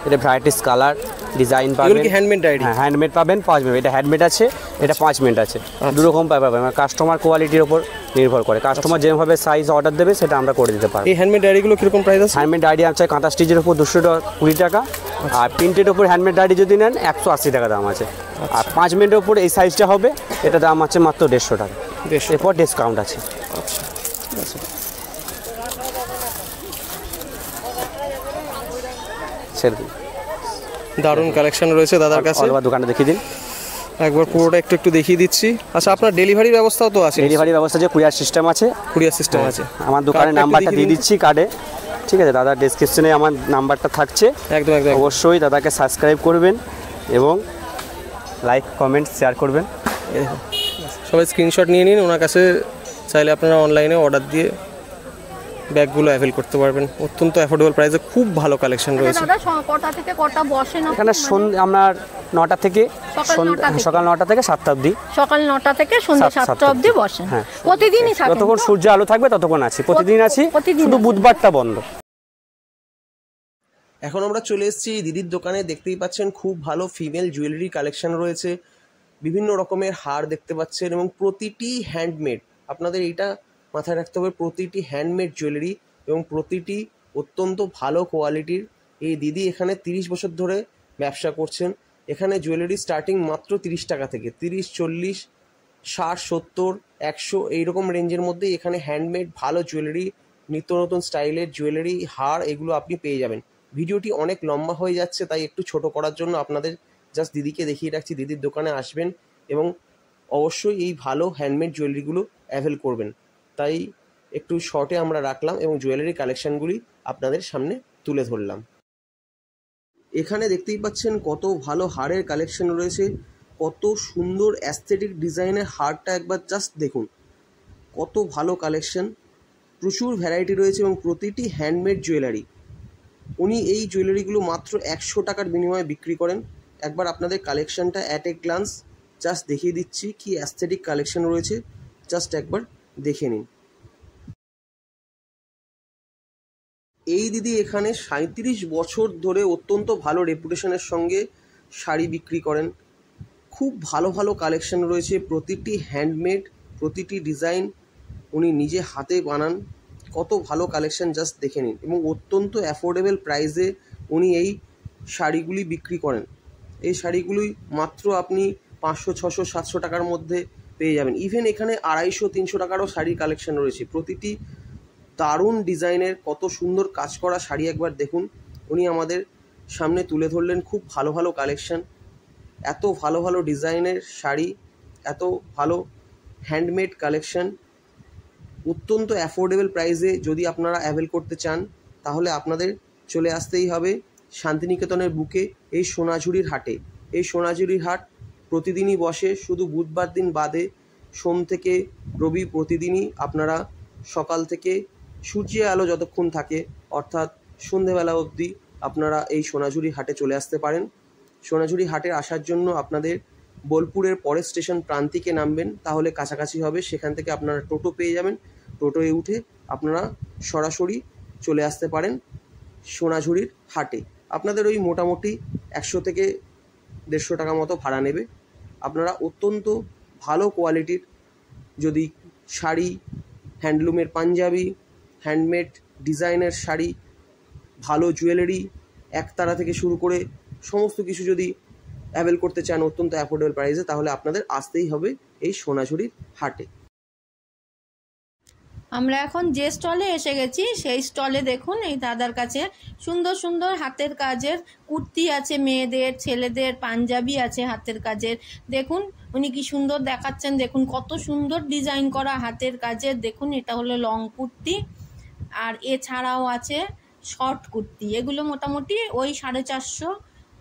এটা ভ্যারাইটিস কালার ডিজাইন পাবেন। এগুলো কি হ্যান্ডমেড ডায়েরি? হ্যাঁ, হ্যান্ডমেড পাবেন 5 মিনিট। এটা হ্যান্ডমেড আছে, এটা 5 মিনিট আছে। দু রকম পাবেন, কাস্টমার কোয়ালিটির ওপর নির্ভর করে। কাস্টমার যেভাবে সাইজ অর্ডার দেবে সেটা আমরা করে দিতে পারবো। এই হ্যান্ডমেড ডায়েরিগুলো কিরকম প্রাইস আছে? হ্যান্ডমেড ডায়েরি আছে কাঁথা স্টিচের ওপর 220 টাকা। আর প্রিন্টের ওপর হ্যান্ডমেড ডায়েরি যদি নেন 180 টাকা দাম আছে। আর 5 মিনিটের ওপর এই সাইজটা হবে, এটা দাম আছে মাত্র 150 টাকা। এরপর ডিসকাউন্ট আছে। আচ্ছা ঠিক আছে, সেরকম দারুণ কালেকশন রয়েছে দাদার কাছে। দোকানে দেখিয়ে দিন একবার পুরোটা একটু দেখিয়ে দিচ্ছি। আচ্ছা আপনার ডেলিভারি ব্যবস্থাও তো আছে? ডেলিভারি ব্যবস্থা আছে, কুরিয়ার সিস্টেম আছে। কুরিয়ার সিস্টেম আছে। আমার দোকানের নাম্বারটা দিয়ে দিচ্ছি কার্ডে। ঠিক আছে, দাদার ডেসক্রিপশনে আমার নাম্বারটা থাকছে। একদম একদম। অবশ্যই দাদাকে সাবস্ক্রাইব করবেন এবং লাইক কমেন্ট শেয়ার করবেন। সবাই স্ক্রিনশট নিয়ে নিন, ওনার কাছে চাইলে আপনারা অনলাইনে অর্ডার দিয়ে ব্যাগগুলো অ্যাভেল করতে পারবেন। অত্যন্ত অ্যাফোর্ডেবল প্রাইসে খুব ভালো কালেকশন রয়েছে। দাদা কটা থেকে কটা বসেন এখানে আপনার 9টা থেকে সকাল 9টা থেকে 7টা অবধি। সকাল 9টা থেকে সন্ধ্যা 7টা অবধি বসেন। হ্যাঁ, প্রতিদিনই থাকেন? যতক্ষণ সূর্য আলো থাকবে ততক্ষণ আছি, প্রতিদিন আছি, শুধু বুধবারটা বন্ধ। এখন আমরা চলে এসেছি দিদির দোকানে। দেখতেই পাচ্ছেন খুব ভালো ফিমেল জুয়েলারি কালেকশন রয়েছে, বিভিন্ন রকমের হার দেখতে পাচ্ছেন এবং প্রতিটি হ্যান্ডমেড। আপনাদের এইটা মাথায় রাখতে হবে, প্রতিটি হ্যান্ডমেড জুয়েলারি এবং প্রতিটি অত্যন্ত ভালো কোয়ালিটির। এই দিদি এখানে 30 বছর ধরে ব্যবসা করছেন। এখানে জুয়েলারি স্টার্টিং মাত্র 30 টাকা থেকে 30, 40, 60, 70, 100 এইরকম রেঞ্জের মধ্যেই এখানে হ্যান্ডমেড ভালো জুয়েলারি, নিত্য নতুন স্টাইলের জুয়েলারি, হার এগুলো আপনি পেয়ে যাবেন। ভিডিওটি অনেক লম্বা হয়ে যাচ্ছে, তাই একটু ছোট করার জন্য আপনাদের জাস্ট দিদিকে দেখিয়ে রাখছি। দিদির দোকানে আসবেন এবং অবশ্যই এই ভালো হ্যান্ডমেড জুয়েলারিগুলো অ্যাভেল করবেন। তাই একটু শর্টে আমরা রাখলাম এবং জুয়েলারি কালেকশানগুলি আপনাদের সামনে তুলে ধরলাম। এখানে দেখতেই পাচ্ছেন কত ভালো হারের কালেকশন রয়েছে, কত সুন্দর অ্যাস্থেটিক ডিজাইনের হারটা একবার জাস্ট দেখুন, কত ভালো কালেকশন, প্রচুর ভ্যারাইটি রয়েছে এবং প্রতিটি হ্যান্ডমেড জুয়েলারি। উনি এই জুয়েলারিগুলো মাত্র 100 টাকার বিনিময়ে বিক্রি করেন। একবার আপনাদের কালেকশনটা অ্যাট এ গ্লান্স জাস্ট দেখিয়ে দিচ্ছি কি অ্যাস্থেটিক কালেকশন রয়েছে, জাস্ট একবার দেখে নিন। এই দিদি এখানে 37 বছর ধরে অত্যন্ত ভালো রেপুটেশনের সঙ্গে শাড়ি বিক্রি করেন। খুব ভালো ভালো কালেকশন রয়েছে, প্রতিটি হ্যান্ডমেড, প্রতিটি ডিজাইন উনি নিজে হাতে বানান। কত ভালো কালেকশন জাস্ট দেখে নিন, এবং অত্যন্ত অ্যাফোর্ডেবল প্রাইসে উনি এই শাড়িগুলি বিক্রি করেন। এই শাড়িগুলি মাত্র আপনি 500, 600, 700 টাকার মধ্যে পেয়ে যাবেন। ইভেন এখানে 250, 300 টাকারও শাড়ির কালেকশন রয়েছে। প্রতিটি দারুণ ডিজাইনের কত সুন্দর কাজ করা শাড়ি একবার দেখুন। উনি আমাদের সামনে তুলে ধরলেন খুব ভালো ভালো কালেকশন, এত ভালো ভালো ডিজাইনের শাড়ি, এত ভালো হ্যান্ডমেড কালেকশন অত্যন্ত অ্যাফোর্ডেবল প্রাইসে যদি আপনারা অ্যাভেল করতে চান তাহলে আপনাদের চলে আসতেই হবে শান্তিনিকেতনের বুকে এই সোনাঝুরির হাটে। এই সোনাঝুরির হাট প্রতিদিনই বসে, শুধু বুধবার দিন বাদে। সোম থেকে রবি প্রতিদিনই আপনারা সকাল থেকে সূর্যের আলো যতক্ষণ থাকে অর্থাৎ সন্ধেবেলা অবধি আপনারা এই সোনাঝুরি হাটে চলে আসতে পারেন। সোনাঝুরি হাটে আসার জন্য আপনাদের বোলপুরের পরের স্টেশন প্রান্তিকে নামবেন, তাহলে কাছাকাছি হবে। সেখান থেকে আপনারা টোটো পেয়ে যাবেন, টোটোয় উঠে আপনারা সরাসরি চলে আসতে পারেন সোনাঝুরির হাটে। আপনাদের ওই মোটামুটি 100 থেকে 150 টাকা মতো ভাড়া নেবে। আপনারা অত্যন্ত ভালো কোয়ালিটির যদি শাড়ি, হ্যান্ডলুমের পাঞ্জাবি, হ্যান্ডমেড ডিজাইনের শাড়ি, ভালো জুয়েলারি, একতারা থেকে শুরু করে সমস্ত কিছু যদি অ্যাভেল করতে চান অত্যন্ত অ্যাফোর্ডেবল প্রাইসে, তাহলে আপনাদের আসতেই হবে এই সোনাঝুরির হাটে। আমরা এখন যে স্টলে এসে গেছি সেই স্টলে দেখুন এই দাদার কাছে সুন্দর সুন্দর হাতের কাজের কুর্তি আছে, মেয়েদের, ছেলেদের পাঞ্জাবি আছে হাতের কাজের। দেখুন উনি কি সুন্দর দেখাচ্ছেন, দেখুন কত সুন্দর ডিজাইন করা হাতের কাজের। দেখুন এটা হলো লং কুর্তি, আর এছাড়াও আছে শর্ট কুর্তি। এগুলো মোটামুটি ওই 450,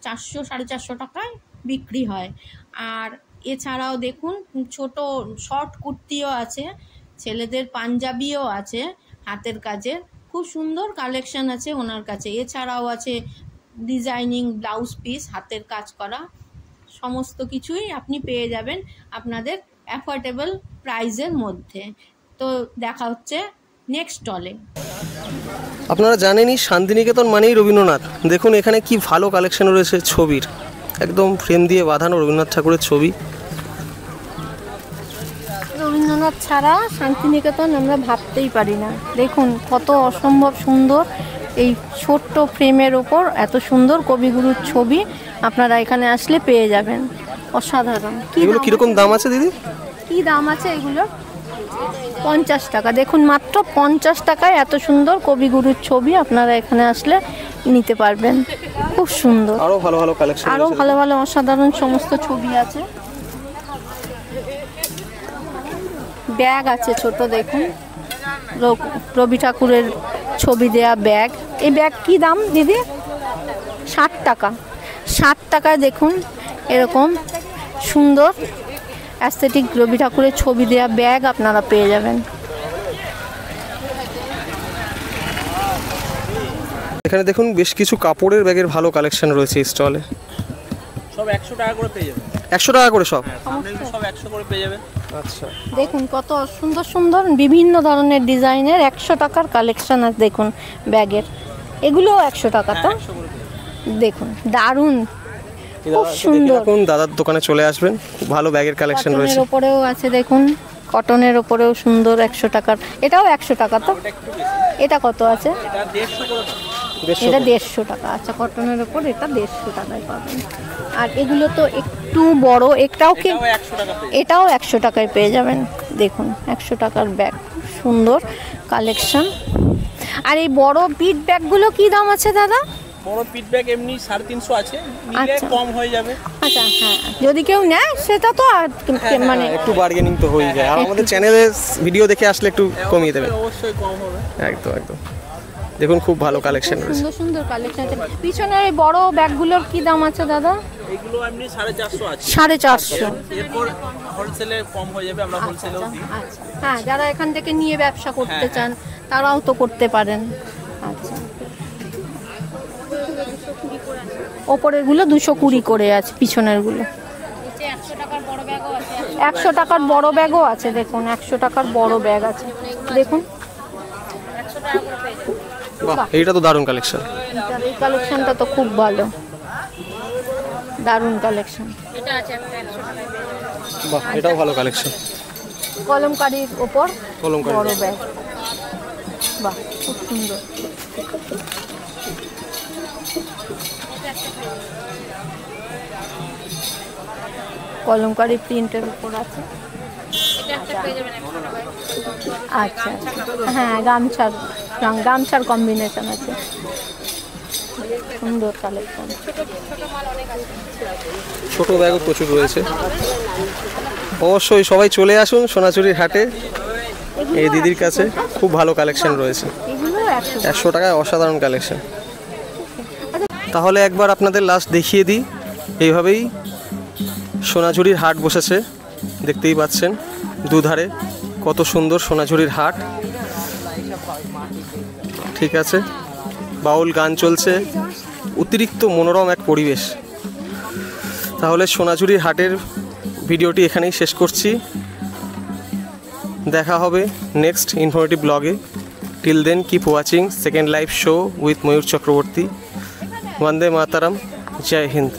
400, 450 টাকায় বিক্রি হয়। আর এছাড়াও দেখুন ছোট শর্ট কুর্তিও আছে, ছেলেদের পাঞ্জাবিও আছে হাতের কাজের। খুব সুন্দর কালেকশন আছে ওনার কাছে। এছাড়াও আছে ডিজাইনিং ব্লাউজ পিস হাতের কাজ করা। সমস্ত কিছুই আপনি পেয়ে যাবেন আপনাদের অ্যাফোর্ডেবল প্রাইসের মধ্যে। তো দেখা হচ্ছে নেক্সট স্টলে। আপনারা জানেনই শান্তিনিকেতন মানেই রবীন্দ্রনাথ। দেখুন এখানে কি ভালো কালেকশন রয়েছে ছবির, একদম ফ্রেম দিয়ে বাঁধানো রবীন্দ্রনাথ ঠাকুরের ছবি। রবীন্দ্রনাথ ছাড়া শান্তিনিকেতন আমরা ভাবতেই পারি না। দেখুন কত অসম্ভব সুন্দর এই ছোট্ট ফ্রেমের ওপর এত সুন্দর কবিগুরুর ছবি আপনারা এখানে আসলে পেয়ে যাবেন। অসাধারণ। এগুলো কিরকম দাম আছে দিদি? কি দাম আছে এগুলো? 50 টাকা। দেখুন মাত্র 50 টাকায় এত সুন্দর কবিগুরুর ছবি আপনারা এখানে আসলে নিতে পারবেন। খুব সুন্দর, আরো ভালো ভালো কালেকশন, আরো ভালো ভালো অসাধারণ সমস্ত ছবি আছে। ব্যাগ আছে ছোট, দেখুন রবি ঠাকুরের ছবি দেয়া ব্যাগ। এই ব্যাগ কি দাম দিদি? 60 টাকা। 60 টাকায় দেখুন এরকম সুন্দর অ্যাস্থেটিক রবি ঠাকুরের ছবি দেয়া ব্যাগ আপনারা পেয়ে যাবেন। এখানে দেখুন বেশ কিছু কাপড়ের ব্যাগের ভালো কালেকশন রয়েছে এই স্টলে। সব 100 টাকা করে পেয়ে যাবেন। 100 টাকা করে সব? সব 100 করে পেয়ে যাবেন। আচ্ছা, দেখুন কত সুন্দর সুন্দর বিভিন্ন ধরনের ডিজাইনের 100 টাকার কালেকশন আছে। দেখুন ব্যাগের, এগুলোও 100 টাকা। তো দেখুন দারুণ, খুব সুন্দর। কোন দাদার দোকানে চলে আসবেন, ভালো ব্যাগের কালেকশন রয়েছে। কটনের ওপরেও আছে দেখুন, কটনের ওপরেও সুন্দর 100 টাকার। এটাও 100 টাকা। তো এটা কত আছে? এটা 150 করে। এটা 150 টাকা। আচ্ছা, কটনের ওপর এটা 150 টাকায় পাবেন। আর এগুলো তো একটু বড়, এটাও কি? এটাও 100 টাকায় পেয়ে যাবেন। দেখুন 100 টাকার ব্যাগ, খুব সুন্দর কালেকশন। আর এই বড় পিট ব্যাগগুলো কি দাম আছে দাদা? বড় পিট ব্যাগ এমনি 350 আছে, নিলে কম হয়ে যাবে। আচ্ছা, হ্যাঁ, যদি কেউ নেয় সেটা তো মানে একটু বার্গেনিং তো হয়ে যায়। আর আমাদের চ্যানেলে ভিডিও দেখে আসলে একটু কমিয়ে দেবেন। অবশ্যই কম হবে। একদম একদম। দেখুন খুব ভালো কালেকশন রয়েছে, সুন্দর সুন্দর কালেকশন আছে। পিছনের এই বড় ব্যাগগুলোর কি দাম আছে দাদা? এগুলো এমনি 450 আছে। 450। এরপর হোলসেলে কম হয়ে যাবে, আমরা হোলসেলেও দিই। আচ্ছা, হ্যাঁ, যারা এখান থেকে নিয়ে ব্যবসা করতে চান তারাও তো করতে পারেন। আচ্ছা, ওপরেরগুলো 220 করে আছে, পিছনেরগুলো 100 টাকার বড় ব্যাগও আছে। দেখুন 100 টাকার বড় ব্যাগ আছে, দেখুন। বাহ, এইটা তো দারুণ কালেকশন। এই কালেকশনটা তো খুব ভালো, দারুণ কালেকশন। বাহ, এটাও ভালো কালেকশন। কলমকারীর ওপর কলমকারী বড় ব্যাগ, বাহ খুব সুন্দর। কলমকারী প্রিন্টের উপর আছে। আচ্ছা হ্যাঁ, গামছার কম্বিনেশন আছে, সুন্দর কালেকশন। ছোট ব্যাগও প্রচুর রয়েছে। অবশ্যই সবাই চলে আসুন সোনাঝুরির হাটে, এই দিদির কাছে খুব ভালো কালেকশন রয়েছে। এগুলো 100 টাকায় অসাধারণ কালেকশন। তাহলে একবার আপনাদের লাস্ট দেখিয়ে দিই। এইভাবেই সোনাঝুরির হাট বসেছে, দেখতেই পাচ্ছেন দুধারে কত সুন্দর সোনাঝুরির হাট। ঠিক আছে, বাউল গান চলছে, অতিরিক্ত মনোরম এক পরিবেশ। তাহলে সোনাঝুরির হাটের ভিডিওটি এখানেই শেষ করছি। দেখা হবে নেক্সট ইনফরমেটিভ ব্লগে। Till then keep watching second live show with Mayur Chakraborty. Vande Mataram, জয় হিন্দ।